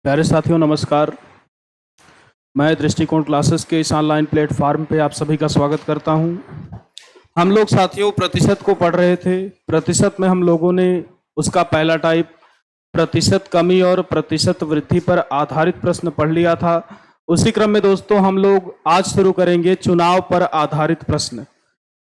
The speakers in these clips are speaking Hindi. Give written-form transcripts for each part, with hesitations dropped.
प्यारे साथियों नमस्कार। मैं दृष्टिकोण क्लासेस के इस ऑनलाइन प्लेटफॉर्म पे आप सभी का स्वागत करता हूं। हम लोग साथियों प्रतिशत को पढ़ रहे थे। प्रतिशत में हम लोगों ने उसका पहला टाइप प्रतिशत कमी और प्रतिशत वृद्धि पर आधारित प्रश्न पढ़ लिया था। उसी क्रम में दोस्तों हम लोग आज शुरू करेंगे चुनाव पर आधारित प्रश्न।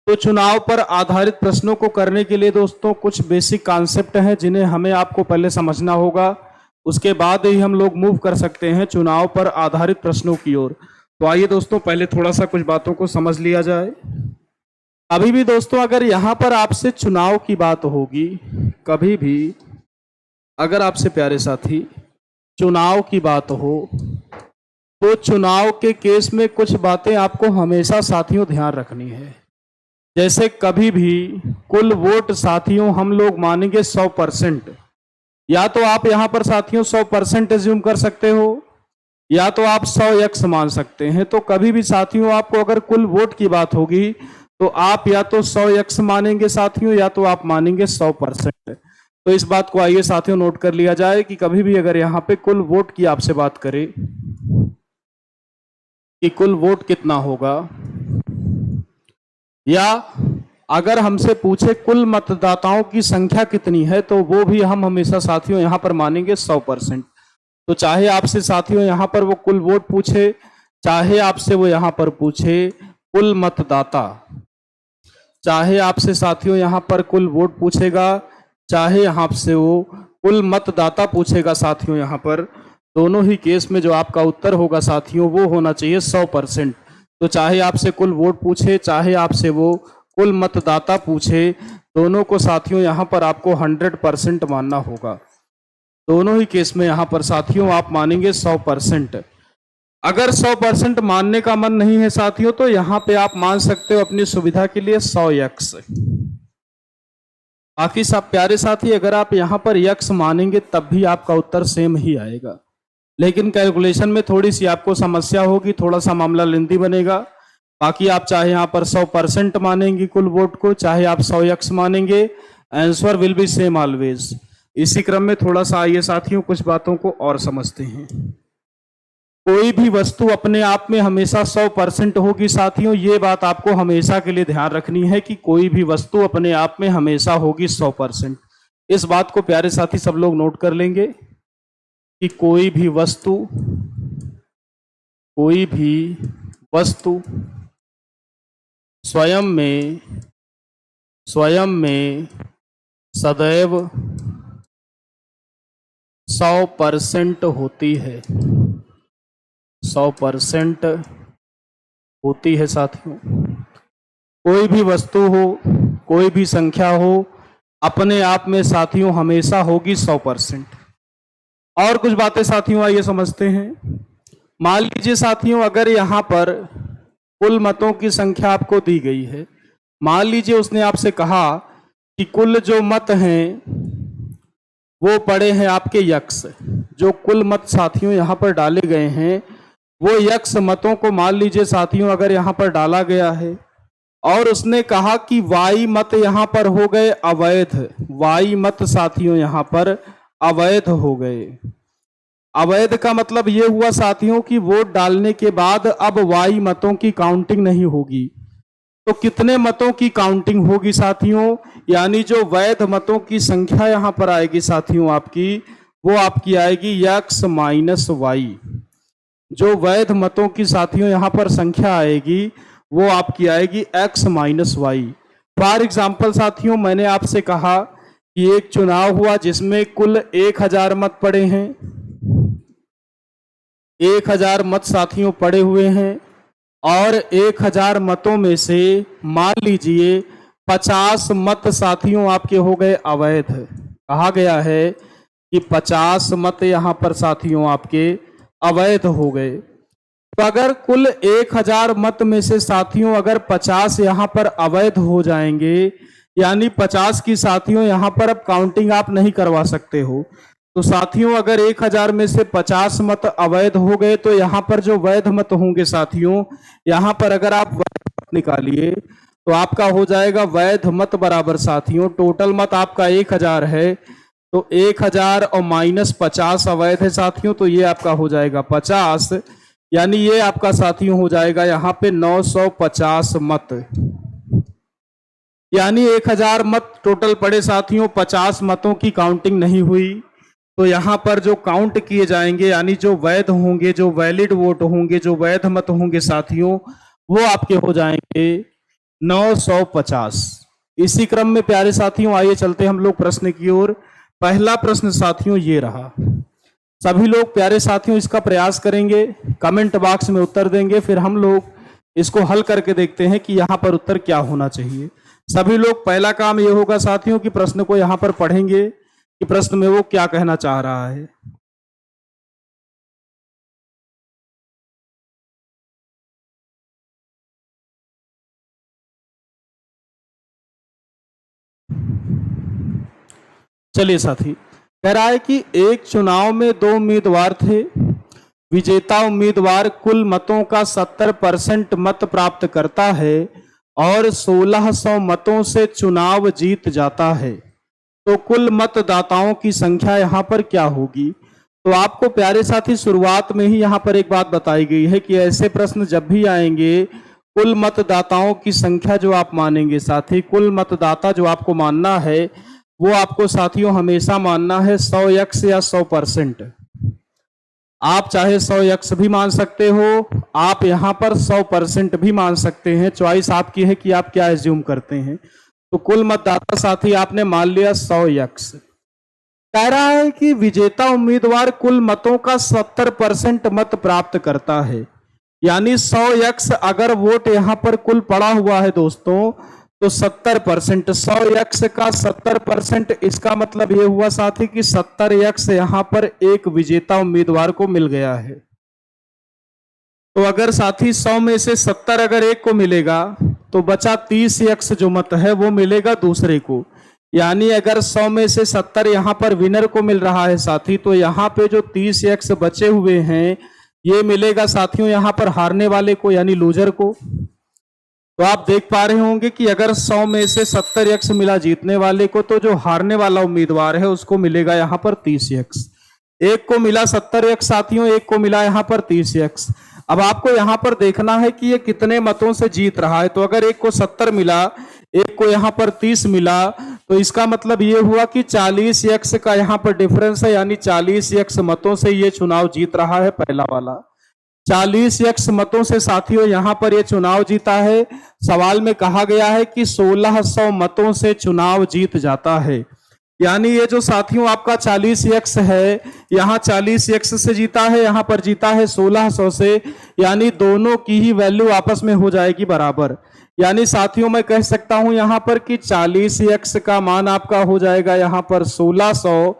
तो चुनाव पर आधारित प्रश्नों को करने के लिए दोस्तों कुछ बेसिक कॉन्सेप्ट हैं जिन्हें हमें आपको पहले समझना होगा, उसके बाद ही हम लोग मूव कर सकते हैं चुनाव पर आधारित प्रश्नों की ओर। तो आइए दोस्तों पहले थोड़ा सा कुछ बातों को समझ लिया जाए। अभी भी दोस्तों अगर यहां पर आपसे चुनाव की बात होगी, कभी भी अगर आपसे प्यारे साथी चुनाव की बात हो तो चुनाव के केस में कुछ बातें आपको हमेशा साथियों ध्यान रखनी है। जैसे कभी भी कुल वोट साथियों हम लोग मानेंगे 100%। या तो आप यहां पर साथियों 100% एज्यूम कर सकते हो या तो आप 100x मान सकते हैं। तो कभी भी साथियों आपको अगर कुल वोट की बात होगी तो आप या तो 100x मानेंगे साथियों या तो आप मानेंगे 100%। तो इस बात को आइए साथियों नोट कर लिया जाए कि कभी भी अगर यहां पे कुल वोट की आपसे बात करें कि कुल वोट कितना होगा, या अगर हमसे पूछे कुल मतदाताओं की संख्या कितनी है, तो वो भी हम हमेशा साथियों यहां पर मानेंगे 100%। तो चाहे आपसे साथियों यहां पर वो कुल वोट पूछे, चाहे आपसे वो यहां पर पूछे कुल मतदाता, चाहे आपसे साथियों यहां पर कुल वोट पूछेगा, चाहे आपसे वो कुल मतदाता पूछेगा साथियों यहां पर, दोनों ही केस में जो आपका उत्तर होगा साथियों वो होना चाहिए 100%। तो चाहे आपसे कुल वोट पूछे, चाहे आपसे वो कुल मतदाता पूछे, दोनों को साथियों यहां पर आपको 100% मानना होगा। दोनों ही केस में यहां पर साथियों आप मानेंगे 100%। अगर 100% मानने का मन नहीं है साथियों तो यहां पे आप मान सकते हो अपनी सुविधा के लिए 100x। बाकी सब प्यारे साथी अगर आप यहां पर x मानेंगे तब भी आपका उत्तर सेम ही आएगा, लेकिन कैलकुलेशन में थोड़ी सी आपको समस्या होगी, थोड़ा सा मामला लेंथी बनेगा। बाकी आप चाहे यहाँ पर 100% मानेंगे कुल वोट को, चाहे आप 100x मानेंगे, answer will be same always. इसी क्रम में थोड़ा सा आइए साथियों कुछ बातों को और समझते हैं। कोई भी वस्तु अपने आप में हमेशा 100% होगी साथियों, ये बात आपको हमेशा के लिए ध्यान रखनी है कि कोई भी वस्तु अपने आप में हमेशा होगी 100%। इस बात को प्यारे साथी सब लोग नोट कर लेंगे कि कोई भी वस्तु स्वयं में सदैव 100% होती है, 100% होती है साथियों। कोई भी वस्तु हो, कोई भी संख्या हो, अपने आप में साथियों हमेशा होगी 100%। और कुछ बातें साथियों आइए समझते हैं। मान लीजिए साथियों अगर यहां पर कुल मतों की संख्या आपको दी गई है, मान लीजिए उसने आपसे कहा कि कुल जो मत हैं वो पड़े हैं आपके यक्स। जो कुल मत साथियों यहां पर डाले गए हैं वो यक्स मतों को मान लीजिए साथियों अगर यहां पर डाला गया है और उसने कहा कि वाई मत यहां पर हो गए अवैध, वाई मत साथियों यहां पर अवैध हो गए। अवैध का मतलब यह हुआ साथियों कि वोट डालने के बाद अब वाई मतों की काउंटिंग नहीं होगी। तो कितने मतों की काउंटिंग होगी साथियों, यानी जो वैध मतों की संख्या यहां पर आएगी साथियों आपकी, वो आपकी आएगी x माइनस वाई। जो वैध मतों की साथियों यहां पर संख्या आएगी वो आपकी आएगी x minus Y. For example साथियों मैंने आपसे कहा कि एक चुनाव हुआ जिसमें कुल 1000 मत पड़े हैं, 1000 मत साथियों पड़े हुए हैं और 1000 मतों में से मान लीजिए 50 मत साथियों आपके हो गए अवैध। कहा गया है कि 50 मत यहां पर साथियों आपके अवैध हो गए। तो अगर कुल 1000 मत में से साथियों अगर 50 यहां पर अवैध हो जाएंगे, यानी 50 की साथियों यहां पर अब काउंटिंग आप नहीं करवा सकते हो। तो साथियों अगर 1000 में से 50 मत अवैध हो गए तो यहां पर जो वैध मत होंगे साथियों, यहां पर अगर आप वैध मत निकालिए तो आपका हो जाएगा वैध मत बराबर साथियों, टोटल मत आपका 1000 है, तो 1000 और -50 अवैध है साथियों, तो ये आपका हो जाएगा 50, यानी ये आपका साथियों हो जाएगा यहाँ पे 950 मत, यानी 1000 मत टोटल पड़े साथियों, 50 मतों की काउंटिंग नहीं हुई। तो यहाँ पर जो काउंट किए जाएंगे यानी जो वैध होंगे, जो वैलिड वोट होंगे, जो वैध मत होंगे साथियों, वो आपके हो जाएंगे 950। इसी क्रम में प्यारे साथियों आइए चलते हम लोग प्रश्न की ओर। पहला प्रश्न साथियों ये रहा, सभी लोग प्यारे साथियों इसका प्रयास करेंगे, कमेंट बॉक्स में उत्तर देंगे, फिर हम लोग इसको हल करके देखते हैं कि यहाँ पर उत्तर क्या होना चाहिए। सभी लोग पहला काम ये होगा साथियों कि प्रश्न को यहाँ पर पढ़ेंगे कि प्रश्न में वो क्या कहना चाह रहा है। चलिए साथी, कह रहा है कि एक चुनाव में 2 उम्मीदवार थे, विजेता उम्मीदवार कुल मतों का 70% मत प्राप्त करता है और 1600 मतों से चुनाव जीत जाता है, तो कुल मतदाताओं की संख्या यहाँ पर क्या होगी। तो आपको प्यारे साथी शुरुआत में ही यहाँ पर एक बात बताई गई है कि ऐसे प्रश्न जब भी आएंगे, कुल मतदाताओं की संख्या जो आप मानेंगे साथी, कुल मतदाता जो आपको मानना है वो आपको साथियों हमेशा मानना है 100x या 100%। आप चाहे 100x भी मान सकते हो, आप यहाँ पर 100% भी मान सकते हैं, चॉइस आपकी है कि आप क्या एज्यूम करते हैं। तो कुल मतदाता साथी आपने मान लिया 100x। कह रहा है कि विजेता उम्मीदवार कुल मतों का 70% मत प्राप्त करता है, यानी 100x अगर वोट यहाँ पर कुल पड़ा हुआ है दोस्तों, तो 70%, 100x का 70%, इसका मतलब ये हुआ साथी कि 70x यहाँ पर एक विजेता उम्मीदवार को मिल गया है। तो अगर साथी 100 में से 70 अगर एक को मिलेगा तो बचा 30x जो मत है वो मिलेगा दूसरे को, यानी अगर 100 में से 70 यहाँ पर विनर को मिल रहा है साथी, तो यहाँ पे जो 30x बचे हुए हैं ये मिलेगा साथियों यहाँ पर हारने वाले को, यानी लूजर को। तो आप देख पा रहे होंगे कि अगर 100 में से 70x मिला जीतने वाले को, तो जो हारने वाला उम्मीदवार है उसको मिलेगा यहाँ पर 30x। एक को मिला 70x साथियों, एक को मिला यहाँ पर 30x। अब आपको यहाँ पर देखना है कि ये कितने मतों से जीत रहा है। तो अगर एक को 70 मिला, एक को यहाँ पर 30 मिला, तो इसका मतलब ये हुआ कि 40x का यहाँ पर डिफरेंस है, यानी 40x मतों से ये चुनाव जीत रहा है पहला वाला। 40x मतों से साथियों यहाँ पर ये चुनाव जीता है। सवाल में कहा गया है कि 1600 मतों से चुनाव जीत जाता है, यानी ये जो साथियों आपका 40x है, यहाँ 40x से जीता है, यहाँ पर जीता है 1600 से, यानी दोनों की ही वैल्यू आपस में हो जाएगी बराबर। यानी साथियों मैं कह सकता हूं यहाँ पर कि 40x का मान आपका हो जाएगा यहाँ पर 1600।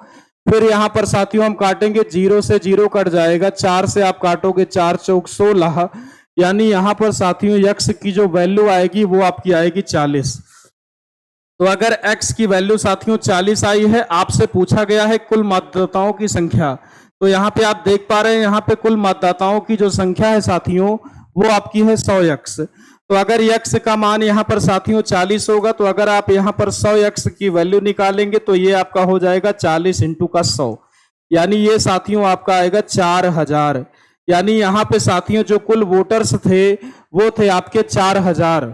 फिर यहाँ पर साथियों हम काटेंगे, 0 से 0 कट जाएगा, 4 से आप काटोगे, 4 चौक 16, यानी यहाँ पर साथियों x की जो वैल्यू आएगी वो आपकी आएगी 40। तो अगर x की वैल्यू साथियों 40 आई है, आपसे पूछा गया है कुल मतदाताओं की संख्या, तो यहाँ पे आप देख पा रहे हैं यहाँ पे कुल मतदाताओं की जो संख्या है साथियों वो आपकी है 100x। तो अगर x का मान यहाँ पर साथियों 40 होगा, तो अगर आप यहाँ पर 100x की वैल्यू निकालेंगे तो ये आपका हो जाएगा 40 इंटू का 100, यानी ये साथियों आपका आएगा 4000। यानी यहाँ पे साथियों जो कुल वोटर्स थे वो थे आपके 4000।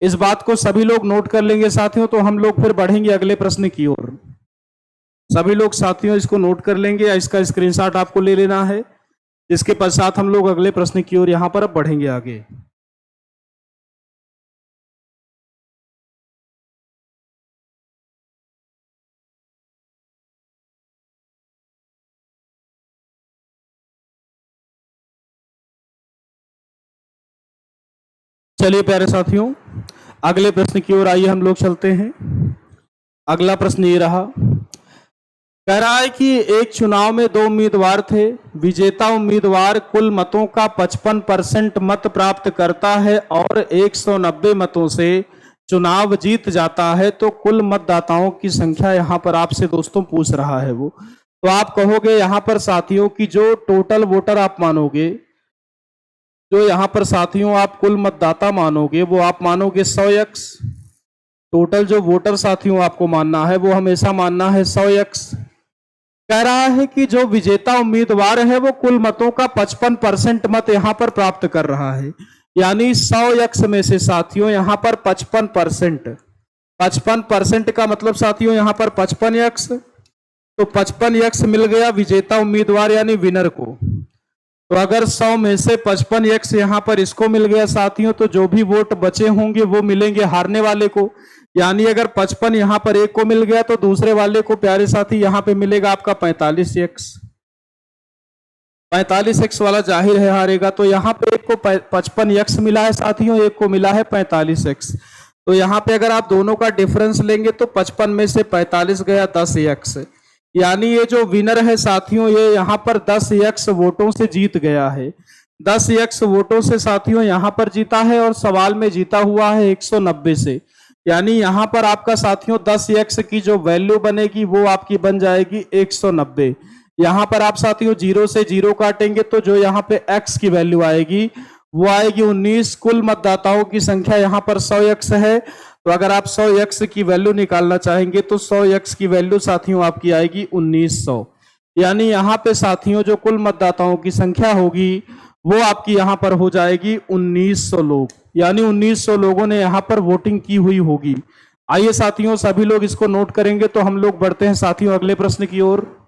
इस बात को सभी लोग नोट कर लेंगे साथियों, तो हम लोग फिर बढ़ेंगे अगले प्रश्न की ओर। सभी लोग साथियों इसको नोट कर लेंगे या इसका स्क्रीनशॉट आपको ले लेना है, इसके पश्चात हम लोग अगले प्रश्न की ओर यहाँ पर अब बढ़ेंगे आगे। चलिए प्यारे साथियों अगले प्रश्न की ओर आइए हम लोग चलते हैं। अगला प्रश्न ये रहा, कह रहा है कि एक चुनाव में 2 उम्मीदवार थे, विजेता उम्मीदवार कुल मतों का 55% मत प्राप्त करता है और 190 मतों से चुनाव जीत जाता है, तो कुल मतदाताओं की संख्या यहाँ पर आपसे दोस्तों पूछ रहा है वो। तो आप कहोगे यहाँ पर साथियों की जो टोटल वोटर आप मानोगे, जो यहाँ पर साथियों आप कुल मतदाता मानोगे वो आप मानोगे 100x। टोटल जो वोटर साथियों आपको मानना है वो हमेशा मानना है 100x। कह रहा है कि जो विजेता उम्मीदवार है वो कुल मतों का 55% मत यहां पर प्राप्त कर रहा है। यानी 100 यक्स में से साथियों यहां पर 55% का मतलब साथियों यहां पर 55 यक्स, तो 55 यक्स मिल गया विजेता उम्मीदवार यानी विनर को। तो अगर 100 में से 55 यक्स यहां पर इसको मिल गया साथियों, तो जो भी वोट बचे होंगे वो मिलेंगे हारने वाले को। यानी अगर 55 यहां पर एक को मिल गया तो दूसरे वाले को प्यारे साथी यहां पे मिलेगा आपका 45 एक्स। 45 एक्स वाला जाहिर है हारेगा। तो यहां पे एक को 55 एक्स मिला है साथियों, एक को मिला है 45 एक्स। तो यहां पे अगर आप दोनों का डिफरेंस लेंगे तो 55 में से 45 गया 10 एक्स। यानी ये जो विनर है साथियों ये यहां पर 10 एक्स वोटों से जीत गया है। 10 एक्स वोटों से साथियों यहां पर जीता है और सवाल में जीता हुआ है 190 से। यानी यहां पर आपका साथियों 10 एक्स की जो वैल्यू बनेगी वो आपकी बन जाएगी 190। यहां पर आप साथियों 0 से 0 काटेंगे तो जो यहां पे एक्स की वैल्यू आएगी वो आएगी 19। कुल मतदाताओं की संख्या यहां पर 100 एक्स है। तो अगर आप 100 एक्स की वैल्यू निकालना चाहेंगे तो 100 एक्स की वैल्यू साथियों आपकी आएगी 1900। यानी यहां पे साथियों जो कुल मतदाताओं की संख्या होगी वो आपकी यहां पर हो जाएगी 1900 लोग। यानी 1900 लोगों ने यहां पर वोटिंग की हुई होगी। आइए साथियों सभी लोग इसको नोट करेंगे तो हम लोग बढ़ते हैं साथियों अगले प्रश्न की ओर।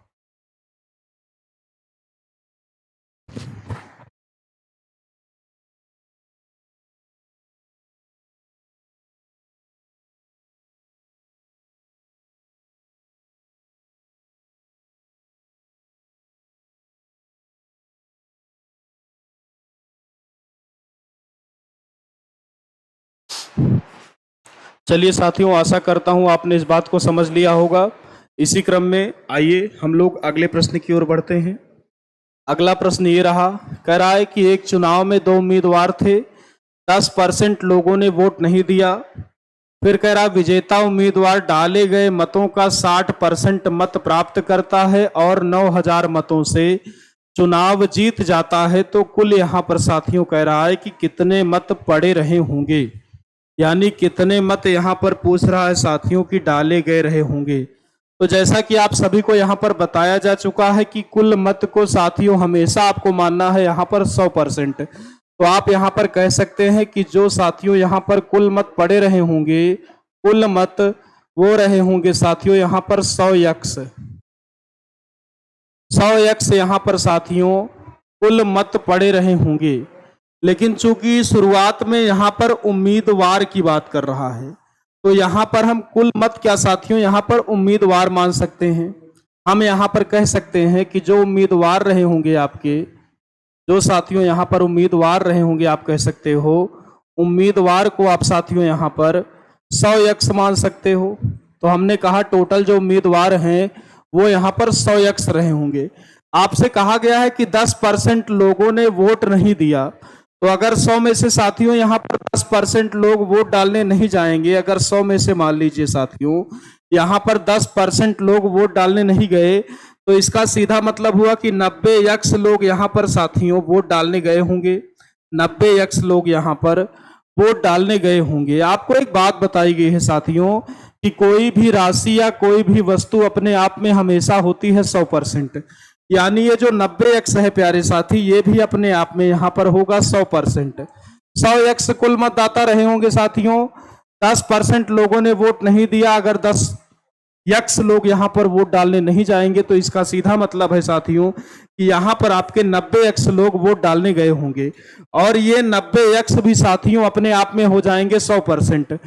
चलिए साथियों आशा करता हूं आपने इस बात को समझ लिया होगा। इसी क्रम में आइए हम लोग अगले प्रश्न की ओर बढ़ते हैं। अगला प्रश्न ये रहा, कह रहा है कि एक चुनाव में 2 उम्मीदवार थे, 10% लोगों ने वोट नहीं दिया। फिर कह रहा विजेता उम्मीदवार डाले गए मतों का 60% मत प्राप्त करता है और 9000 मतों से चुनाव जीत जाता है। तो कुल यहां पर साथियों कह रहा है कि कितने मत पड़े रहे होंगे। यानी कितने मत यहां पर पूछ रहा है साथियों की डाले गए रहे होंगे। तो जैसा कि आप सभी को यहां पर बताया जा चुका है कि कुल मत को साथियों हमेशा आपको मानना है यहां पर 100%। तो आप यहां पर कह सकते हैं कि जो साथियों यहां पर कुल मत पड़े रहे होंगे, कुल मत वो रहे होंगे साथियों यहां पर 100 यक्स। 100 यक्स यहां पर साथियों कुल मत पड़े रहे होंगे। लेकिन चूंकि शुरुआत में यहां पर उम्मीदवार की बात कर रहा है तो यहां पर हम कुल मत क्या साथियों यहां पर उम्मीदवार मान सकते हैं। हम यहां पर कह सकते हैं कि जो उम्मीदवार रहे होंगे आपके, जो साथियों यहां पर उम्मीदवार रहे होंगे आप कह सकते हो उम्मीदवार को आप साथियों यहां पर 100 यक्स मान सकते हो। तो हमने कहा टोटल जो उम्मीदवार हैं वो यहां पर 100 यक्स रहे होंगे। आपसे कहा गया है कि 10% लोगों ने वोट नहीं दिया। तो अगर 100 में से साथियों यहां पर 10% लोग वोट डालने नहीं जाएंगे, अगर 100 में से मान लीजिए साथियों यहां पर 10% लोग वोट डालने नहीं गए, तो इसका सीधा मतलब हुआ कि 90 यक्स लोग यहां पर साथियों वोट डालने गए होंगे। 90 यक्स लोग यहां पर वोट डालने गए होंगे। आपको एक बात बताई गई है साथियों कि कोई भी राशि या कोई भी वस्तु अपने आप में हमेशा होती है 100%। यानी ये जो 90 एक्स है प्यारे साथी ये भी अपने आप में यहां पर होगा 100%। 100 एक्स कुल मतदाता रहे होंगे साथियों, 10% लोगों ने वोट नहीं दिया। अगर 10 यक्स लोग यहां पर वोट डालने नहीं जाएंगे तो इसका सीधा मतलब है साथियों कि यहां पर आपके 90 एक्स लोग वोट डालने गए होंगे और ये 90 एक्स भी साथियों अपने आप में हो जाएंगे 100%।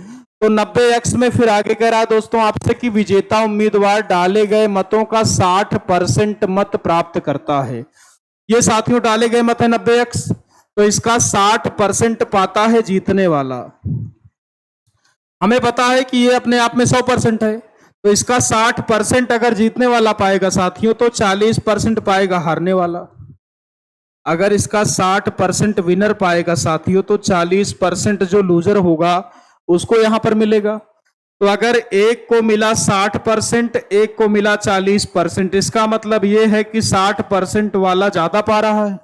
तो 90 एक्स में फिर आगे कह रहा है दोस्तों आपसे कि विजेता उम्मीदवार डाले गए मतों का 60% मत प्राप्त करता है। ये साथियों डाले गए मत है 90 एक्स, तो इसका 60% पाता है जीतने वाला। हमें पता है कि ये अपने आप में 100% है, तो इसका 60% अगर जीतने वाला पाएगा साथियों तो 40% पाएगा हारने वाला। अगर इसका 60% विनर पाएगा साथियों तो 40% जो लूजर होगा उसको यहां पर मिलेगा। तो अगर एक को मिला 60%, एक को मिला 40%, इसका मतलब यह है कि 60% वाला ज्यादा पा रहा है।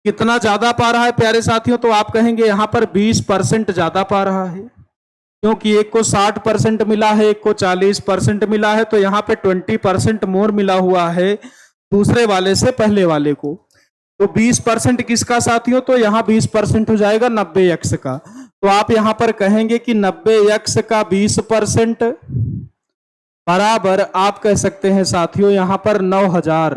कितना ज्यादा पा रहा है प्यारे साथियों, तो आप कहेंगे यहां पर 20% ज्यादा पा रहा है। क्योंकि एक को 60% मिला है, एक को 40% मिला है, तो यहाँ पे 20% मोर मिला हुआ है दूसरे वाले से पहले वाले को। तो 20% किसका साथियों, तो यहाँ 20% हो जाएगा 90x का। तो आप यहाँ पर कहेंगे कि 90x का 20% बराबर आप कह सकते हैं साथियों यहाँ पर 9000।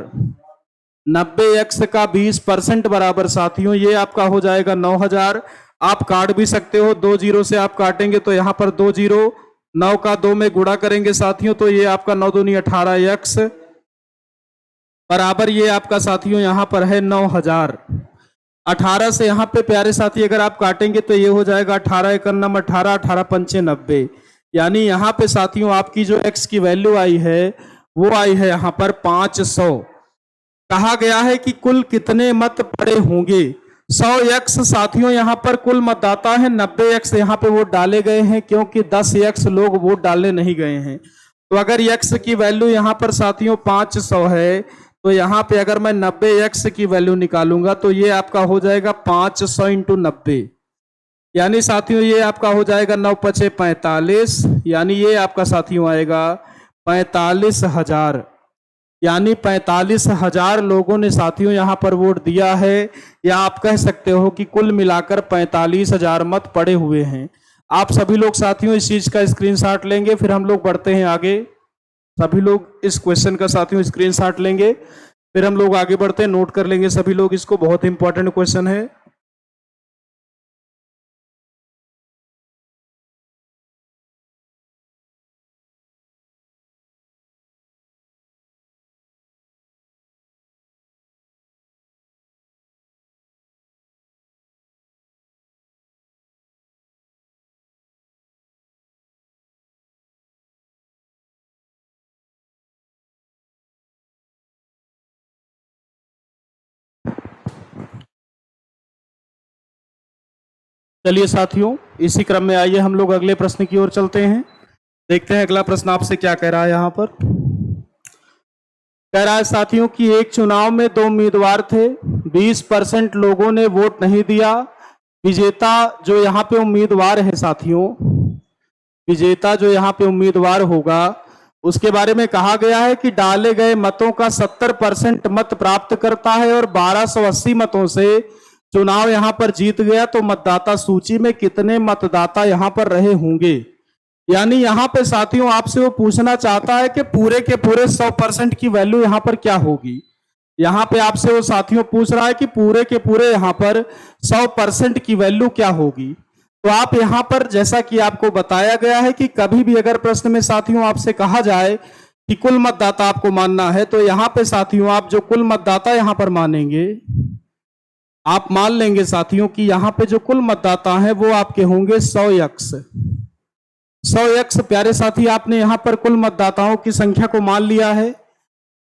90x का 20% बराबर साथियों ये आपका हो जाएगा 9000। आप काट भी सकते हो, 2 जीरो से आप काटेंगे तो यहाँ पर 2 जीरो, 9 का 2 में गुणा करेंगे साथियों तो ये आपका 9 दूनी 18x बराबर ये आपका साथियों यहाँ पर है 9000। 18 से यहाँ पे प्यारे साथी अगर आप काटेंगे तो ये हो जाएगा 18 एक नंबर 18, 18 पंचे 90। यानी यहाँ पे साथियों आपकी जो x की वैल्यू आई है वो आई है यहाँ पर 500। कहा गया है कि कुल कितने मत पड़े होंगे। 100x साथियों यहाँ पर कुल मतदाता है, 90x यहाँ पे वोट डाले गए हैं क्योंकि 10x लोग वोट डालने नहीं गए हैं। तो अगर x की वैल्यू यहाँ पर साथियों 500 है तो यहाँ पे अगर मैं 90x की वैल्यू निकालूंगा तो ये आपका हो जाएगा 500 इंटू 90, यानी साथियों ये आपका हो जाएगा 9 पचे 45, यानी ये आपका साथियों आएगा 45,000। यानी 45,000 लोगों ने साथियों यहाँ पर वोट दिया है, या आप कह सकते हो कि कुल मिलाकर 45,000 मत पड़े हुए हैं। आप सभी लोग साथियों इस चीज का स्क्रीनशॉट लेंगे, फिर हम लोग बढ़ते हैं आगे। सभी लोग इस क्वेश्चन का साथियों स्क्रीनशॉट लेंगे, फिर हम लोग आगे बढ़ते हैं, नोट कर लेंगे सभी लोग इसको, बहुत इंपॉर्टेंट क्वेश्चन है। चलिए साथियों इसी क्रम में आइए हम लोग अगले प्रश्न की ओर चलते हैं। देखते हैं अगला प्रश्न आपसे क्या कह रहा है। यहाँ पर कह रहा है साथियों कि एक चुनाव में 2 उम्मीदवार थे, 20% लोगों ने वोट नहीं दिया। विजेता जो यहाँ पे उम्मीदवार है साथियों, विजेता जो यहाँ पे उम्मीदवार होगा उसके बारे में कहा गया है कि डाले गए मतों का 70% मत प्राप्त करता है और 1280 मतों से चुनाव यहां पर जीत गया। तो मतदाता सूची में कितने मतदाता यहां पर रहे होंगे। यानी यहां पे साथियों आपसे वो पूछना चाहता है कि पूरे के पूरे 100% की वैल्यू यहां पर क्या होगी। यहां पे आपसे वो साथियों पूछ रहा है कि पूरे के पूरे यहां पर 100% की वैल्यू क्या होगी। तो आप यहां पर जैसा कि आपको बताया गया है कि कभी भी अगर प्रश्न में साथियों आपसे कहा जाए कि कुल मतदाता आपको मानना है, तो यहां पे साथियों आप जो कुल मतदाता यहां पर मानेंगे, आप मान लेंगे साथियों कि यहां पे जो कुल मतदाता हैं वो आपके होंगे 100x। 100x प्यारे साथी आपने यहां पर कुल मतदाताओं की संख्या को मान लिया है।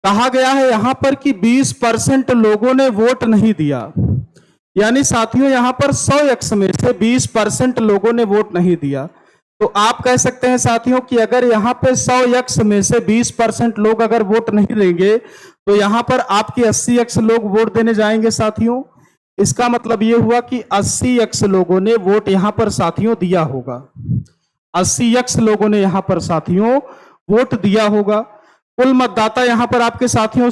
कहा गया है यहां पर कि 20% लोगों ने वोट नहीं दिया, यानी साथियों यहां पर 100x में से 20% लोगों ने वोट नहीं दिया। तो आप कह सकते हैं साथियों कि अगर यहां पे 100x में से 20% लोग अगर वोट नहीं देंगे तो यहां पर आपके 80x लोग वोट देने जाएंगे साथियों। इसका मतलब यह हुआ कि 80x लोगों ने वोट यहां पर साथियों दिया होगा। 80x लोगों ने यहां पर साथियों वोट दिया होगा। कुल मतदाता यहां पर आपके साथियों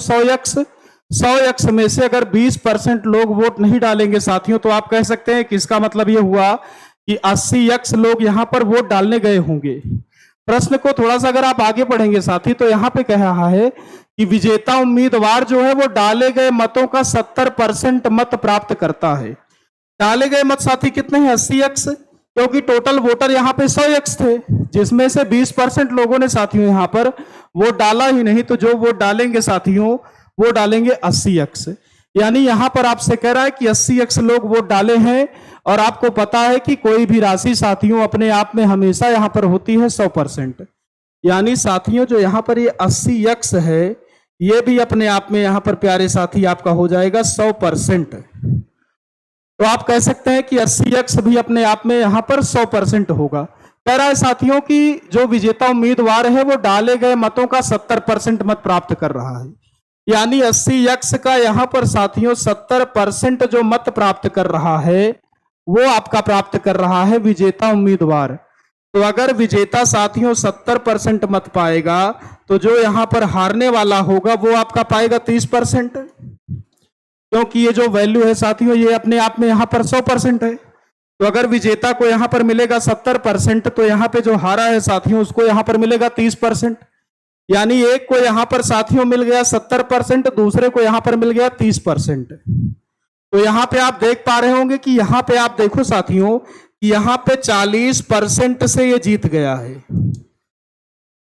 100x में से अगर 20% लोग वोट नहीं डालेंगे साथियों, तो आप कह सकते हैं कि इसका मतलब यह हुआ कि 80x लोग यहां पर वोट डालने गए होंगे। प्रश्न को थोड़ा सा अगर आप आगे पढ़ेंगे साथी तो यहां पे कह रहा है कि विजेता उम्मीदवार जो है वो डाले गए मतों का 70% मत प्राप्त करता है। डाले गए मत साथी कितने हैं 80x, क्योंकि टोटल वोटर यहाँ पे 100x थे, जिसमें से 20% लोगों ने साथियों यहाँ पर वोट डाला ही नहीं। तो जो वोट डालेंगे साथियों वो डालेंगे 80x। यानी यहां पर आपसे कह रहा है कि 80x लोग वोट डाले हैं, और आपको पता है कि कोई भी राशि साथियों अपने आप में हमेशा यहां पर होती है 100%। यानी साथियों जो यहां पर ये 80x है ये भी अपने आप में यहां पर प्यारे साथी आपका हो जाएगा 100%। तो आप कह सकते हैं कि 80x भी अपने आप में यहां पर 100% होगा। कह रहा है साथियों कि जो विजेता उम्मीदवार है वो डाले गए मतों का 70% मत प्राप्त कर रहा है। यानी 80x का यहां पर साथियों 70% जो मत प्राप्त कर रहा है वो आपका प्राप्त कर रहा है विजेता उम्मीदवार। तो अगर विजेता साथियों 70% मत पाएगा तो जो यहां पर हारने वाला होगा वो आपका पाएगा 30%, क्योंकि ये जो वैल्यू है साथियों ये अपने आप में यहां पर 100% है। तो अगर विजेता को यहां पर मिलेगा 70%, तो यहां पे जो हारा है साथियों उसको यहां पर मिलेगा 30%। यानी एक को यहां पर साथियों मिल गया 70%, दूसरे को यहां पर मिल गया 30%। तो यहां पे आप देख पा रहे होंगे कि यहां पे आप देखो साथियों कि यहां पे 40% से ये जीत गया है,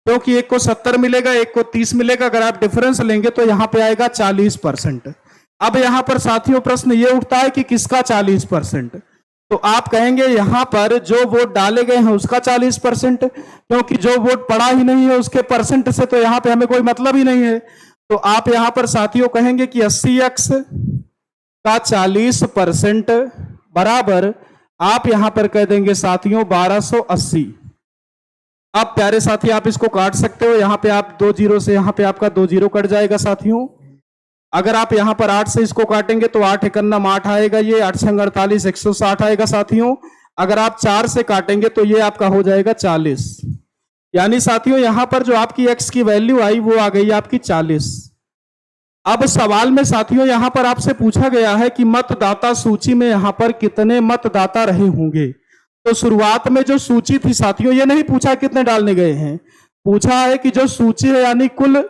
क्योंकि एक को 70 मिलेगा एक को 30 मिलेगा। अगर आप डिफरेंस लेंगे तो यहां पे आएगा 40%। अब यहां पर साथियों प्रश्न ये उठता है कि किसका 40%? तो आप कहेंगे यहां पर जो वोट डाले गए हैं उसका 40%, क्योंकि जो वोट पड़ा ही नहीं है उसके परसेंट से तो यहां पे हमें कोई मतलब ही नहीं है। तो आप यहां पर साथियों कहेंगे कि 80x का 40% बराबर आप यहां पर कह देंगे साथियों 1280। अब प्यारे साथी आप इसको काट सकते हो, यहां पे आप 2 जीरो से यहां पे आपका 2 जीरो कट जाएगा साथियों। अगर आप यहां पर 8 से इसको काटेंगे तो 8 एकन्नम 8 आएगा, ये 8 संग 48 160 आएगा साथियों। अगर आप 4 से काटेंगे तो ये आपका हो जाएगा 40। यानी साथियों यहां पर जो आपकी x की वैल्यू आई वो आ गई आपकी 40। अब सवाल में साथियों यहां पर आपसे पूछा गया है कि मतदाता सूची में यहां पर कितने मतदाता रहे होंगे। तो शुरुआत में जो सूची थी साथियों ये नहीं पूछा कितने डालने गए हैं, पूछा है कि जो सूची है यानी कुल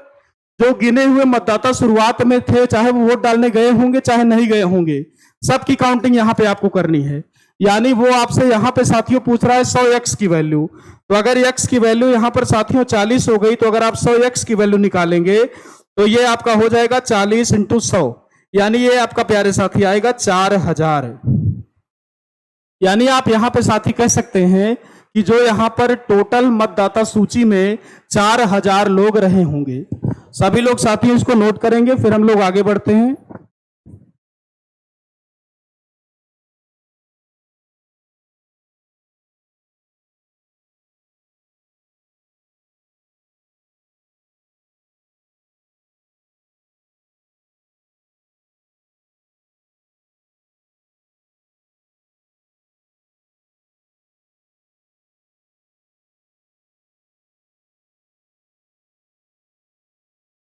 जो गिने हुए मतदाता शुरुआत में थे, चाहे वो वोट डालने गए होंगे चाहे नहीं गए होंगे, सबकी काउंटिंग यहां पे आपको करनी है। यानी वो आपसे यहां पे साथियों पूछ रहा है 100x की वैल्यू। तो अगर x की वैल्यू यहां पर साथियों 40 हो गई, तो अगर आप 100x की वैल्यू निकालेंगे तो ये आपका हो जाएगा 40 इंटू 100, यानी ये आपका प्यारे साथी आएगा 4000। यानी आप यहां पे साथी कह सकते हैं कि जो यहां पर टोटल मतदाता सूची में 4000 लोग रहे होंगे। सभी लोग साथियों इसको नोट करेंगे, फिर हम लोग आगे बढ़ते हैं।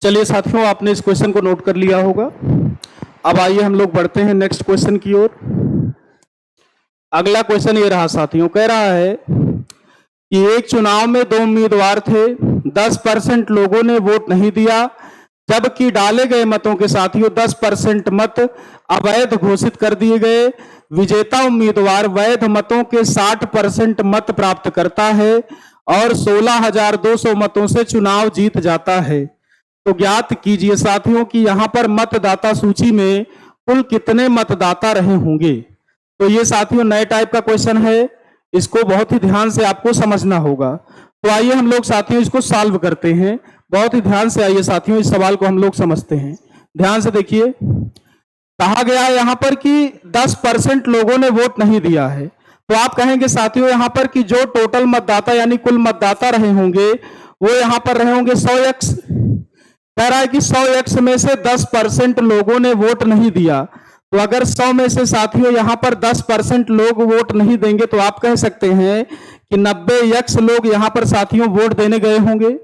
चलिए साथियों आपने इस क्वेश्चन को नोट कर लिया होगा। अब आइए हम लोग बढ़ते हैं नेक्स्ट क्वेश्चन की ओर। अगला क्वेश्चन ये रहा साथियों, कह रहा है कि एक चुनाव में 2 उम्मीदवार थे, 10% लोगों ने वोट नहीं दिया, जबकि डाले गए मतों के साथियों 10% मत अवैध घोषित कर दिए गए। विजेता उम्मीदवार वैध मतों के 60% मत प्राप्त करता है और 16,200 मतों से चुनाव जीत जाता है। तो ज्ञात कीजिए साथियों कि यहां पर मतदाता सूची में कुल कितने मतदाता रहे होंगे। तो ये साथियों नए टाइप का क्वेश्चन है, इसको बहुत ही ध्यान से आपको समझना होगा। तो आइए हम लोग साथियों इसको सॉल्व करते हैं। बहुत ही ध्यान से आइए साथियों इस सवाल को हम लोग समझते हैं। ध्यान से देखिए, कहा गया है यहां पर कि 10% लोगों ने वोट नहीं दिया है। तो आप कहेंगे साथियों यहां पर कि जो टोटल मतदाता यानी कुल मतदाता रहे होंगे वो यहां पर रहे होंगे 100x। कह रहा है कि 100x में से 10% लोगों ने वोट नहीं दिया। तो अगर 100 में से साथियों यहां पर 10% लोग वोट नहीं देंगे तो आप कह सकते हैं कि 90x लोग यहां पर साथियों वोट देने गए होंगे।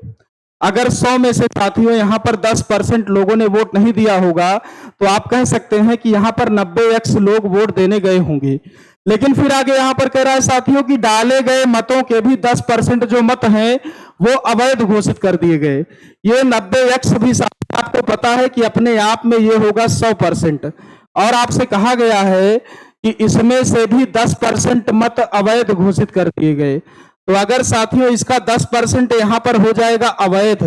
अगर 100 में से साथियों यहां पर 10% लोगों ने वोट नहीं दिया होगा तो आप कह सकते हैं कि यहां पर 90x लोग वोट देने गए होंगे। लेकिन फिर आगे यहां पर कह रहा है साथियों कि डाले गए मतों के भी 10% जो मत हैं वो अवैध घोषित कर दिए गए। ये 90x भी आपको पता है कि अपने आप में ये होगा 100%, और आपसे कहा गया है कि इसमें से भी 10% मत अवैध घोषित कर दिए गए। तो अगर साथियों इसका 10% यहां पर हो जाएगा अवैध,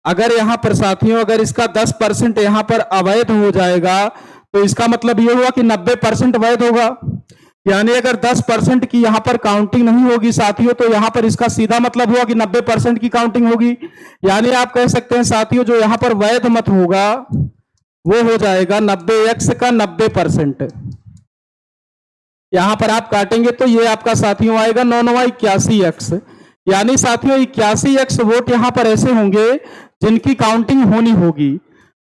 अगर यहां पर साथियों अगर इसका 10% यहां पर अवैध हो जाएगा तो इसका मतलब ये हुआ कि 90% वैध होगा। यानी अगर 10% की यहां पर काउंटिंग नहीं होगी साथियों तो यहां पर इसका सीधा मतलब हुआ कि 90% की काउंटिंग होगी। यानी आप कह सकते हैं साथियों जो यहां पर वैध मत होगा वो हो जाएगा 90x का 90%। यहां पर आप काटेंगे तो ये आपका साथियों आएगा 9 9 81x। यानी साथियों 81x वोट यहां पर ऐसे होंगे जिनकी काउंटिंग होनी होगी।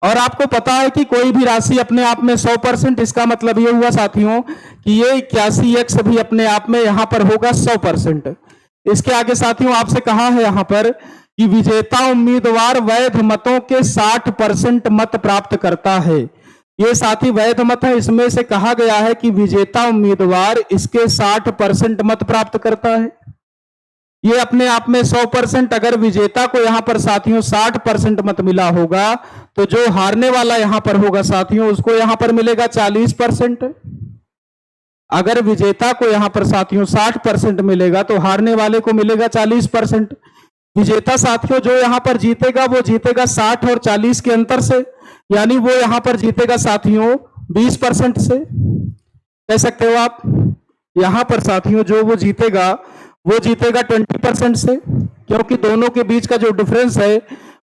और आपको पता है कि कोई भी राशि अपने आप में 100%, इसका मतलब ये हुआ साथियों कि ये 81x भी अपने आप में यहां पर होगा 100%। इसके आगे साथियों आपसे कहा है यहां पर कि विजेता उम्मीदवार वैध मतों के 60% मत प्राप्त करता है। ये साथी वैध मत है, इसमें से कहा गया है कि विजेता उम्मीदवार इसके 60% मत प्राप्त करता है। ये अपने आप में 100%, अगर विजेता को यहां पर साथियों 60% मत मिला होगा तो जो हारने वाला यहां पर होगा साथियों उसको यहां पर मिलेगा 40%। अगर विजेता को यहां पर साथियों 60% मिलेगा तो हारने वाले को मिलेगा 40%। विजेता साथियों जो यहां पर जीतेगा वो जीतेगा 60 और 40 के अंतर से, यानी वो यहां पर जीतेगा साथियों 20% से। कह सकते हो आप यहां पर साथियों जो वो जीतेगा 20% से, क्योंकि दोनों के बीच का जो डिफरेंस है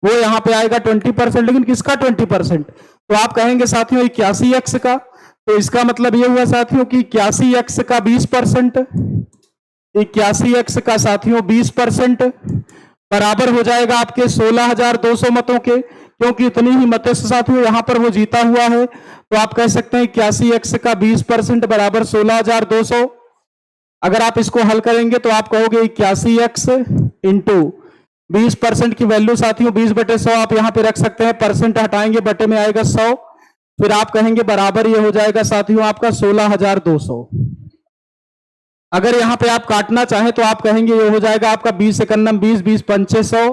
वो यहां पे आएगा 20%। लेकिन किसका 20%? तो आप कहेंगे साथियों 81x का। तो इसका मतलब ये हुआ साथियों कि 81x का 20%, 81x का साथियों 20% बराबर हो जाएगा आपके 16,200 मतों के, क्योंकि इतनी ही मतों से साथियों यहां पर वो जीता हुआ है। तो आप कह सकते हैं 81x का 20% बराबर 16,200। अगर आप इसको हल करेंगे तो आप कहोगे 81x इंटू 20% की वैल्यू साथियों 20/100 आप यहां पे रख सकते हैं, परसेंट हटाएंगे बटे में आएगा 100, फिर आप कहेंगे बराबर ये हो जाएगा साथियों आपका 16,200। अगर यहां पे आप काटना चाहें तो आप कहेंगे ये हो जाएगा आपका 20 एकन्नम 20, 20 पंचे 100,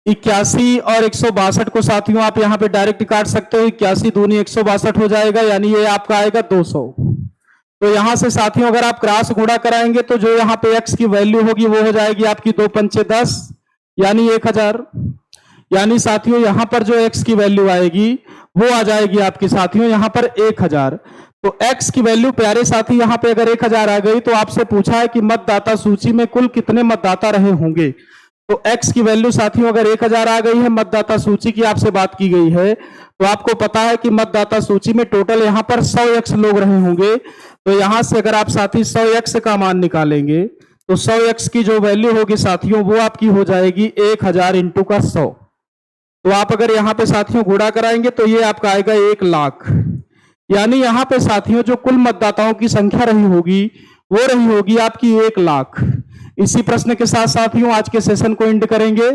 81 और 162 को साथियों आप यहां पे डायरेक्ट काट सकते हो। 81 दूनी 162 हो जाएगा, यानी ये आपका आएगा 200। तो यहां से साथियों अगर आप क्रॉस गुणा कराएंगे तो जो यहां पे x की वैल्यू होगी वो हो जाएगी आपकी 2 पंचे 10, यानी 1000। यानी साथियों यहां पर जो x की वैल्यू आएगी वो आ जाएगी आपकी साथियों यहां पर 1000। तो x की वैल्यू प्यारे साथी यहां पे अगर 1000 आ गई तो आपसे पूछा है कि मतदाता सूची में कुल कितने मतदाता रहे होंगे। तो x की वैल्यू साथियों अगर 1000 आ गई है, मतदाता सूची की आपसे बात की गई है, तो आपको पता है कि मतदाता सूची में टोटल यहां पर 100x लोग रहे होंगे। तो यहां से अगर आप साथी 100x का मान निकालेंगे तो 100x की जो वैल्यू होगी साथियों वो आपकी हो जाएगी 1000 इंटू का 100। तो आप अगर यहां पे साथियों गुणा कराएंगे तो ये आपका आएगा 1 लाख। यानी यहां पे साथियों जो कुल मतदाताओं की संख्या रही होगी वो रही होगी आपकी 1 लाख। इसी प्रश्न के साथ साथियों आज के सेशन को एंड करेंगे।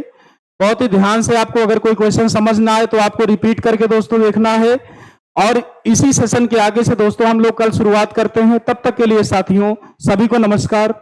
बहुत ही ध्यान से आपको अगर कोई क्वेश्चन समझ ना आए तो आपको रिपीट करके दोस्तों देखना है, और इसी सेशन के आगे से दोस्तों हम लोग कल शुरुआत करते हैं। तब तक के लिए साथियों सभी को नमस्कार।